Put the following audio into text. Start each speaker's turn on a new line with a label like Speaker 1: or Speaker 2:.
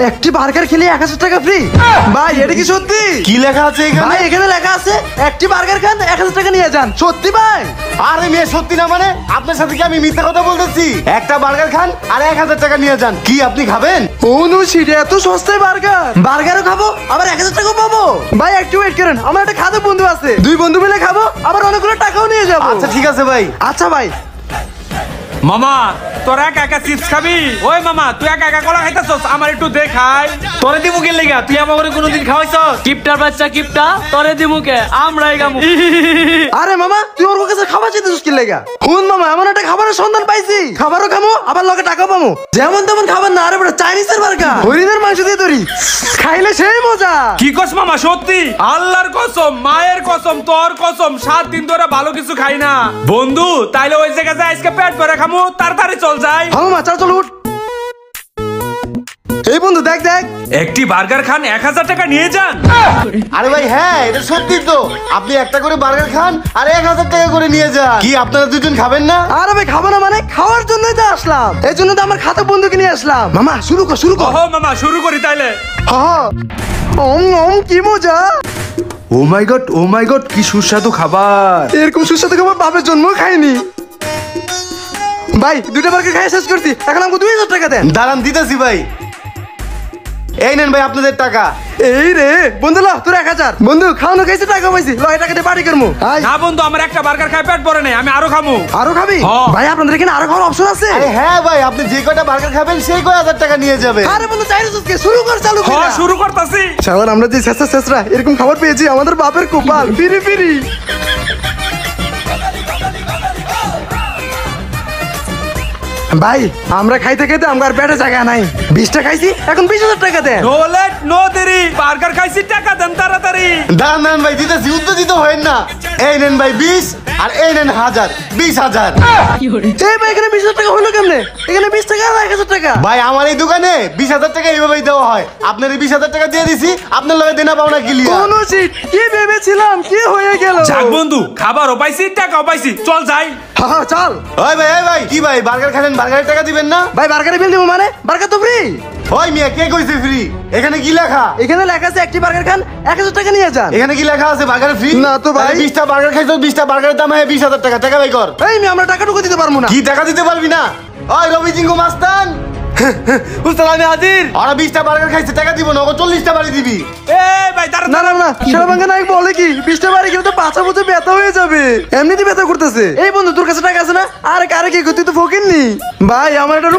Speaker 1: একটি বার্গার খেলে 1000 টাকা ফ্রি। ভাই এটা কি সত্যি?
Speaker 2: কি লেখা আছে এখানে?
Speaker 1: ভাই এখানে লেখা আছে একটি বার্গার খান 1000 টাকা নিয়ে যান। সত্যি ভাই?
Speaker 2: আরে মেয়ে সত্যি না মানে? আপনার সাথে কি আমি মিথ্যা কথা বলতেছি? একটা বার্গার খান আর 1000 টাকা নিয়ে যান। কি আপনি খাবেন?
Speaker 1: ও নো সিট, এত সস্তায় বার্গারও খাবো আবার 1000 টাকাও পাবো? ভাই একটু ওয়েট করেন, আমার একটা খাদক বন্ধু আছে, 2 বন্ধু মিলে খাবো আবার অনেকগুলো টাকাও নিয়ে যাবো।
Speaker 2: আচ্ছা ঠিক আছে ভাই।
Speaker 1: আচ্ছা ভাই।
Speaker 3: মামা তোরা একা একা চিপস খাবি? ওই মামা তুই একা একা কলা খাইতাছস, আমার একটু দেখাই। তোরে দিমু কে লাগা? তুই আমারে কোনোদিন খাওয়াইছস?
Speaker 4: কিপটার বাচ্চা কিপটা, তোরে দিমুকে আমরাই গামু।
Speaker 1: আরে মামা তুই ওর কাছে খাবার চাইতেছিস কি লাগা? হুন মামা এমন একটা খাবারের সন্ধান পাইছি, খাবারও খামো আবার লগে টাকাও পামো। যেমন তেমন খাবার না, আরে বড় চাইনিজের বার্গার, হরিণের মাংস দিয়ে তৈরি, খাইলে সেই মজা।
Speaker 3: কি কস মামা সত্যি? আল্লাহর কসম, মায়ের কসম, তোর কসম, 7 দিন ধরে ভালো কিছু খাই না বন্ধু। তাইলে ওই জায়গায় যাই, আজকে পেট ভরে খামু, তাড়াতাড়ি চল যাই।
Speaker 1: হ্যাঁ মামা চল চল উঠ। এই বন্ধু দেখ দেখ,
Speaker 3: একটি বার্গার খান 1000 টাকা নিয়ে যান।
Speaker 2: আরে ভাই হ্যাঁ এটা সত্যি তো। আপনি একটা করে বার্গার খান আর 1000 টাকা করে নিয়ে যান। কি আপনারা দুজন খাবেন না?
Speaker 1: আরে ভাই খাবো না মানে? খাওয়ার জন্যই তো আসলাম, এই জন্য তো আমার খাতা বন্ধুকে নিয়ে আসলাম। মামা শুরু কর শুরু কর।
Speaker 3: ওহো মামা শুরু করি তাইলে।
Speaker 1: হ্যাঁ কি মজা।
Speaker 5: ও মাই গড কি সুস্বাদু খাবার।
Speaker 1: এরকম সুস্বাদু খাবার বাপের জন্ম খাইনি। ভাই 2টা বার্গার খাই শেষ করছি, এখন আমাকে 2000 টাকা দেন।
Speaker 2: দাঁড়ান দিতেছি ভাই। এই নেন ভাই আপনাদের টাকা।
Speaker 1: এই রে বন্ধু ল তোর 1000। বন্ধু খাওয়ানো খাইছে টাকা পাইছি, ল এই টাকা দিয়ে বাড়ি করমু।
Speaker 3: না বন্ধু আমার একটা বার্গার খাই পেট ভরে নাই, আমি আরো খামু।
Speaker 1: আরো খাবি? ভাই আপনাদের এখানে আরো খাওয়ার অপশন আছে?
Speaker 2: আরে হ্যাঁ ভাই, আপনি যে কয়টা বার্গার খাবেন সেই কয় 1000 টাকা নিয়ে যাবেন।
Speaker 1: আরে বন্ধু চাইলে সুস্কে শুরু কর, চালু কর।
Speaker 3: হ্যাঁ শুরু করতাছি।
Speaker 1: শাওন আমরা যে শেষরা এরকম খাবার পেয়েছি, আমাদের বাপের কপাল। ফিরি ফিরি। ভাই আমরা খাইতে খাইতে আমার পেটে জায়গা নাই, 20টা খাইছি, এখন 20000 টাকা দেন।
Speaker 3: নো লেট নো দেরি, বার্গার খাইছি টাকা দেন তাড়াতাড়ি।
Speaker 2: দাঁড়ান দাঁড়ান ভাই দিতেছি, উত্তেজিত হয়েন না। এই নেন ভাই 20 আর এই নেন 1000, 20000।
Speaker 1: এই ভাই এখানে 20000 টাকা হলো কেমনে? এখানে 20 টাকা আর 1000 টাকা।
Speaker 2: ভাই আমার এই দোকানে 20000 টাকা এইভাবেই দেওয়া হয়। আপনার এই 20000 টাকা দিয়ে দিছি, আপনার লগে দেনা পাওনা ক্লিয়ার।
Speaker 1: কোন সিট কি ভেবেছিলাম কি হয়ে গেল।
Speaker 3: যাক বন্ধু খাবারও পাইছি টাকাও পাইছি, চল যাই।
Speaker 1: হ্যাঁ চল।
Speaker 2: ওই ভাই কি ভাই বার্গার খাবেন, বার্গারের টাকা দিবেন না?
Speaker 1: ভাই বার্গারে বিল দিব মানে? বার্গার তো ফ্রি।
Speaker 2: ওই মিয়া কে কইছে ফ্রি? এখানে কি লেখা?
Speaker 1: এখানে লেখা আছে একটি বার্গার খান 1000 টাকা নিয়ে যান।
Speaker 2: এখানে কি লেখা আছে বার্গার ফ্রি?
Speaker 1: না তো ভাই।
Speaker 2: 20টা বার্গার খাইছো, 20টা বার্গারের দাম হয় 20000 টাকা। টাকা ভাই কর।
Speaker 1: এই মি আমরা টাকাটুকু দিতে পারবো না।
Speaker 2: কি টাকা দিতে পারবি না? ওই রবি জিঙ্গু মাস্তান
Speaker 1: উস্তাদ আমি হাজির।
Speaker 2: ওরা 20টা বার্গার খাইছে, টাকা দিব না, ও 40টা বাড়ি দিবি।
Speaker 3: এই ভাই তাড়াতাড়ি।
Speaker 1: না না না সারাবাঙ্গা নায়ক বলে কি 20টা বাড়ি গেলে তো 5 বছর ব্যথা হয়ে যাবে, এমনিতে ব্যথা করতেছে। এই বন্ধু তোর কাছে টাকা আছে না? আরে কারে কি তুই তো ফকির নি ভাই, আমার এটা